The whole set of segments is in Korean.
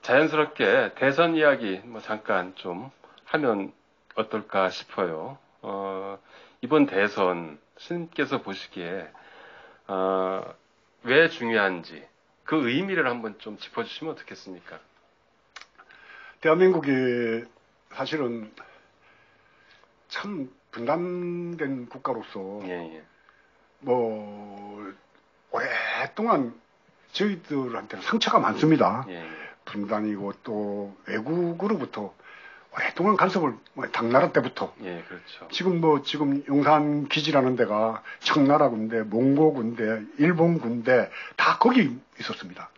자연스럽게 대선 이야기 뭐 잠깐 좀 하면 어떨까 싶어요. 이번 대선 스님께서 보시기에 왜 중요한지 그 의미를 한번 좀 짚어주시면 어떻겠습니까? 대한민국이 사실은 참 분단된 국가로서 뭐 오랫동안 저희들한테는 상처가 많습니다. 분단이고 또 외국으로부터 오랫동안 간섭을 당나라 때부터 그렇죠. 지금 용산 기지라는 데가 청나라 군대, 몽고 군대, 일본 군대 다 거기 있었습니다.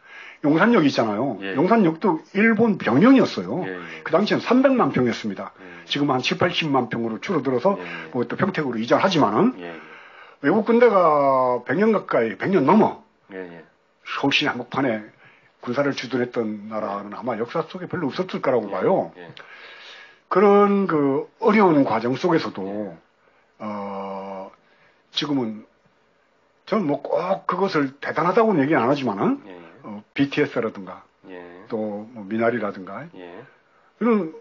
용산역 있잖아요. 용산역도 일본 병영이었어요. 그 당시엔 300만 평이었습니다. 지금 한 7, 80만 평으로 줄어들어서 뭐 또 평택으로 이전하지만은 외국 군대가 100년 가까이 100년 넘어 서울시 한복판에 군사를 주둔했던 나라는 아마 역사 속에 별로 없었을 거라고 봐요. 그런 그 어려운 과정 속에서도 지금은 저는 뭐 꼭 그것을 대단하다고는 얘기 안 하지만은 BTS라든가 또 뭐 미나리라든가 이런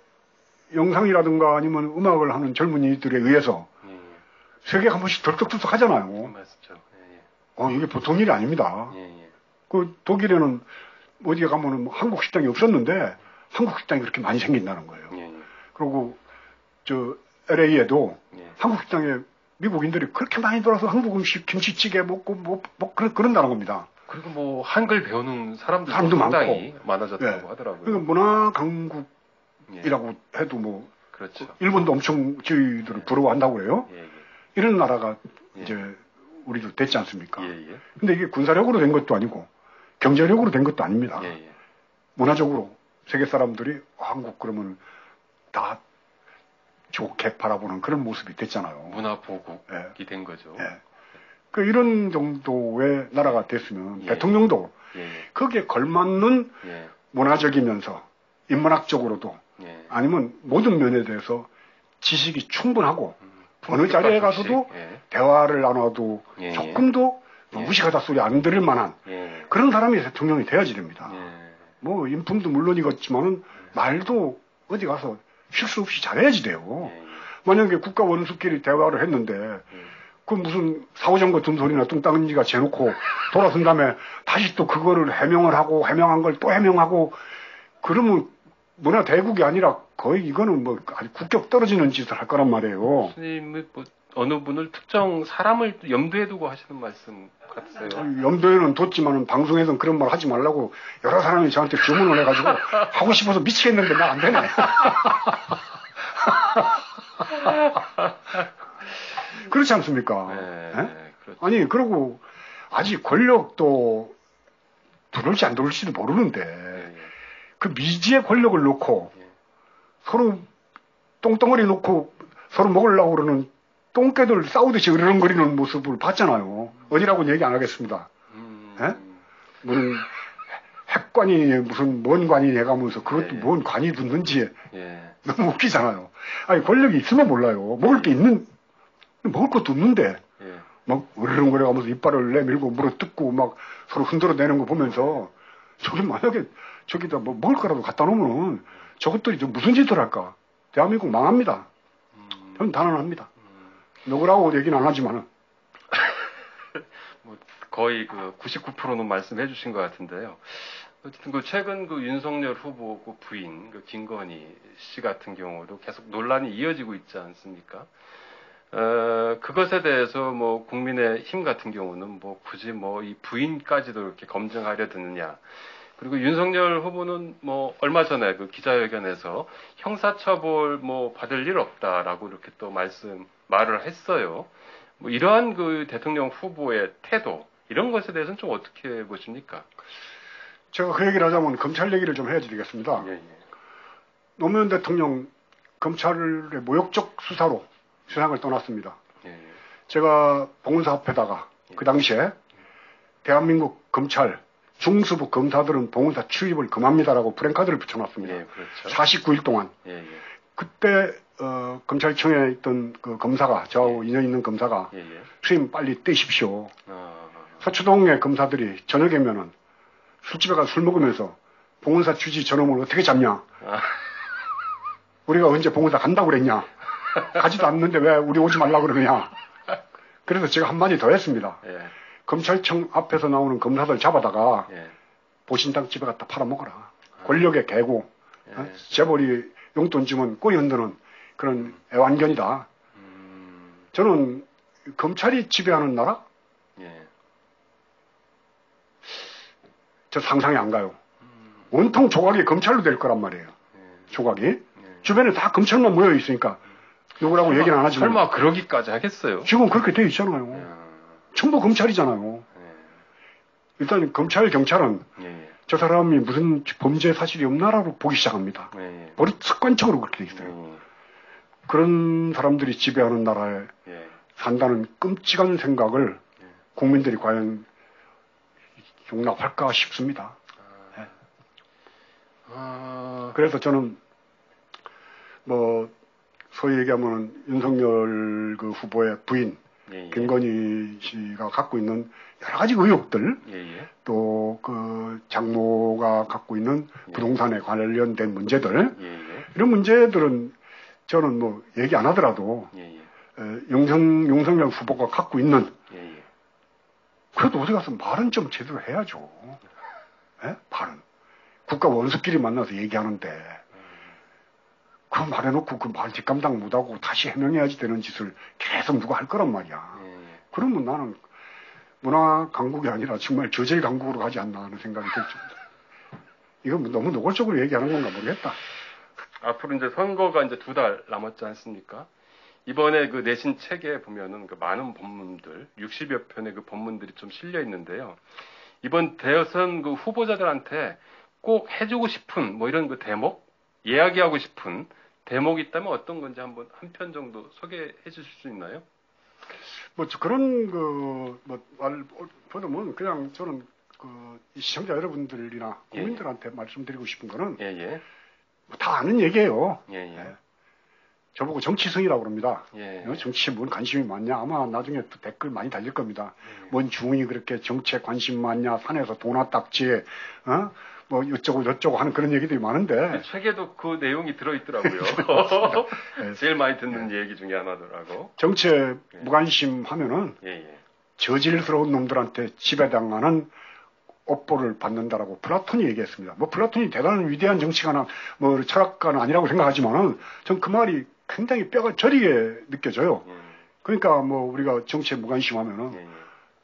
영상이라든가 아니면 음악을 하는 젊은이들에 의해서 세계가 한 번씩 덜떡덜떡 하잖아요. 이게 보통 일이 아닙니다. 그 독일에는 어디에 가면은 한국 식당이 없었는데 한국 식당이 그렇게 많이 생긴다는 거예요. 그리고 저 LA에도 한국 식당에 미국인들이 그렇게 많이 돌아서 한국 음식 김치찌개 먹고 그런다는 겁니다. 그리고 뭐 한글 배우는 사람도 상당히 많아졌다고 하더라고요. 그러니까 문화 강국이라고 해도 뭐 그렇죠. 일본도 엄청 저희들을 부러워한다고 그래요. 이런 나라가 이제 우리도 됐지 않습니까? 근데 이게 군사력으로 된 것도 아니고 경제력으로 된 것도 아닙니다. 문화적으로 세계 사람들이 한국 그러면 다 좋게 바라보는 그런 모습이 됐잖아요. 문화 보국이 된 거죠. 그 이런 정도의 나라가 됐으면 대통령도 거기에 걸맞는 문화적이면서 인문학적으로도 아니면 모든 면에 대해서 지식이 충분하고 어느 자리에 가서도 대화를 나눠도 조금도 무식하다 소리 안 들을 만한 그런 사람이 대통령이 돼야지 됩니다. 뭐 인품도 물론이겠지만은 말도 어디 가서 실수 없이 잘해야지 돼요. 만약에 국가 원수끼리 대화를 했는데 그 무슨 사오정 같은 소리나 뚱땅지가 재놓고 돌아선 다음에 다시 또 그거를 해명을 하고 해명한 걸 또 해명하고 그러면 문화 대국이 아니라 거의 이거는 뭐 아주 국격 떨어지는 짓을 할 거란 말이에요. 스님은 뭐 어느 분을 특정 사람을 염두에 두고 하시는 말씀 같으세요? 염두에는 뒀지만은 방송에서는 그런 말 하지 말라고 여러 사람이 저한테 주문을 해가지고 하고 싶어서 미치겠는데 나 안 되네. 그렇지 않습니까? 그렇죠. 아니 그리고 아직 권력도 들을지 안 들을지도 모르는데 그 미지의 권력을 놓고 서로 똥덩어리 놓고 서로 먹으려고 그러는 똥개들 싸우듯이 으르렁거리는 모습을 봤잖아요. 어디라고는 얘기 안 하겠습니다. 무슨 핵관이 무슨 뭔 관이 내가면서 그것도 뭔 관이 붙는지 너무 웃기잖아요. 아니 권력이 있으면 몰라요. 먹을 것도 없는데 막 으르렁거려가면서 이빨을 내밀고 물어뜯고 막 서로 흔들어내는 거 보면서 저기 만약에 저기다 뭐 먹을 거라도 갖다 놓으면은 저것들이 무슨 짓을 할까? 대한민국 망합니다. 저는 단언합니다. 누구라고 얘기는 안 하지만은 뭐 거의 그 99%는 말씀해 주신 것 같은데요. 어쨌든 그 최근 그 윤석열 후보 그 부인 그 김건희 씨 같은 경우도 계속 논란이 이어지고 있지 않습니까? 그것에 대해서 뭐 국민의힘 같은 경우는 뭐 굳이 뭐 이 부인까지도 이렇게 검증하려 드느냐. 그리고 윤석열 후보는 뭐 얼마 전에 그 기자회견에서 형사처벌 뭐 받을 일 없다라고 이렇게 또 말을 했어요. 뭐 이러한 그 대통령 후보의 태도 이런 것에 대해서는 좀 어떻게 보십니까? 제가 그 얘기를 하자면 검찰 얘기를 좀 해드리겠습니다. 노무현 대통령 검찰의 모욕적 수사로 세상을 떠났습니다. 제가 봉은사협회다가 그 당시에 대한민국 검찰 중수부 검사들은 봉은사 출입을 금합니다라고 프랭카드를 붙여놨습니다. 그렇죠. 49일 동안. 그때 검찰청에 있던 그 검사가 저하고 인연 있는 검사가 선생님 빨리 떼십시오. 서초동의 검사들이 저녁이면은 술집에 가서 술 먹으면서 봉은사 주지 저놈을 어떻게 잡냐? 아, 우리가 언제 봉은사 간다고 그랬냐? 가지도 않는데 왜 우리 오지 말라고 그러느냐? 그래서 제가 한마디 더 했습니다. 예. 검찰청 앞에서 나오는 검사들 잡아다가 예. 보신당 집에 갖다 팔아먹어라. 권력의 개고, 예. 재벌이 용돈 주면 꼬리 흔드는 그런 애완견이다. 저는 검찰이 지배하는 나라? 예. 저 상상이 안 가요. 온통 조각이 검찰로 될 거란 말이에요. 조각이. 주변에 다 검찰만 모여 있으니까 누구라고 얘기는 안 하지만. 설마 그러기까지 하겠어요? 지금 그렇게 돼 있잖아요. 전부 검찰이잖아요. 일단 검찰, 경찰은 저 사람이 무슨 범죄 사실이 없나라고 보기 시작합니다. 버릇 습관적으로 그렇게 돼 있어요. 그런 사람들이 지배하는 나라에 산다는 끔찍한 생각을 국민들이 과연 용납할까 싶습니다. 그래서 저는 뭐 소위 얘기하면 윤석열 그 후보의 부인 김건희 씨가 갖고 있는 여러 가지 의혹들, 또 그 장모가 갖고 있는 부동산에 관련된 문제들, 이런 문제들은 저는 뭐 얘기 안 하더라도 윤석열 후보가 갖고 있는 그래도 어디 가서 말은 좀 제대로 해야죠. 말은 국가 원수끼리 만나서 얘기하는데 그 말해놓고 그 말 뒷감당 못하고 다시 해명해야지 되는 짓을 계속 누가 할 거란 말이야. 그러면 나는 문화 강국이 아니라 정말 저질 강국으로 가지 않나 하는 생각이 들 정도. 이건 너무 노골적으로 얘기하는 건가 모르겠다. 앞으로 이제 선거가 이제 2달 남았지 않습니까? 이번에 그 내신 책에 보면은 그 많은 본문들, 60여 편의 그 본문들이 좀 실려 있는데요. 이번 대선 그 후보자들한테 꼭 해주고 싶은 뭐 이런 그 대목, 이야기하고 싶은 대목이 있다면 어떤 건지 한번 한 편 정도 소개해 주실 수 있나요? 뭐 그런 보다면 그냥 저는 그 시청자 여러분들이나 국민들한테 말씀드리고 싶은 거는 뭐다 아는 얘기예요. 저보고 정치성이라고 그럽니다. 정치에 뭔 관심이 많냐? 아마 나중에 또 댓글 많이 달릴 겁니다. 뭔 중이 그렇게 정치에 관심 많냐? 산에서 도나 딱지, 뭐 어쩌고 저쩌고 하는 그런 얘기들이 많은데. 책에도 그 내용이 들어있더라고요. 제일 많이 듣는 얘기 중에 하나더라고. 정치에 무관심 하면은 저질스러운 놈들한테 지배당하는 업보를 받는다라고 플라톤이 얘기했습니다. 뭐 플라톤이 대단한 위대한 정치가나 뭐 철학가는 아니라고 생각하지만은 전 그 말이 굉장히 뼈가 저리게 느껴져요. 그러니까 뭐 우리가 정치에 무관심하면은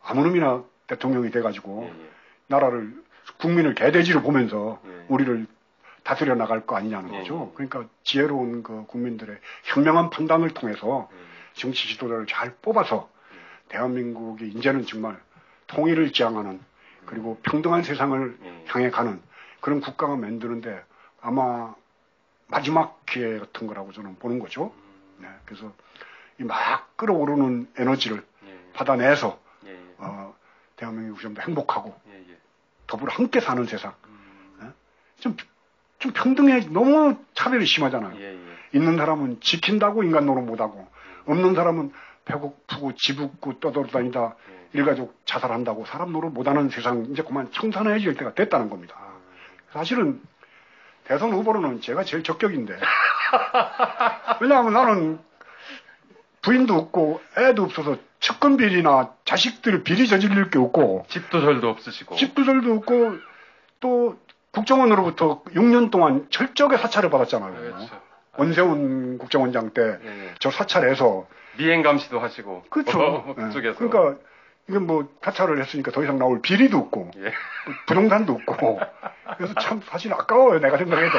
아무 놈이나 대통령이 돼가지고 나라를 국민을 개돼지로 보면서 우리를 다스려 나갈 거 아니냐는 거죠. 그러니까 지혜로운 그 국민들의 현명한 판단을 통해서 정치 지도자를 잘 뽑아서 대한민국이 이제는 정말 통일을 지향하는 그리고 평등한 세상을 향해 가는 그런 국가가 만드는데 아마 마지막 기회 같은 거라고 저는 보는 거죠. 그래서 이 막 끓어오르는 에너지를 받아내서 대한민국이 좀 더 행복하고 더불어 함께 사는 세상. 좀 평등해. 너무 차별이 심하잖아요. 있는 사람은 지킨다고 인간 노릇 못하고 없는 사람은 배고프고 지붓고 떠돌아다니다 일가족 자살한다고 사람 노릇 못하는 세상 이제 그만 청산해질 때가 됐다는 겁니다. 사실은 대선 후보로는 제가 제일 적격인데 왜냐하면 나는 부인도 없고 애도 없어서 측근 비리나 자식들 비리 저지를 게 없고 집도 절도 없으시고 없고 또 국정원으로부터 6년 동안 철저하게 사찰을 받았잖아요. 그렇죠. 원세훈 국정원장 때 저 사찰에서 미행 감시도 하시고 그렇죠. 그쪽에서 그러니까 이건 뭐 사찰을 했으니까 더 이상 나올 비리도 없고 부동산도 없고 그래서 참 사실 아까워요 내가 생각해도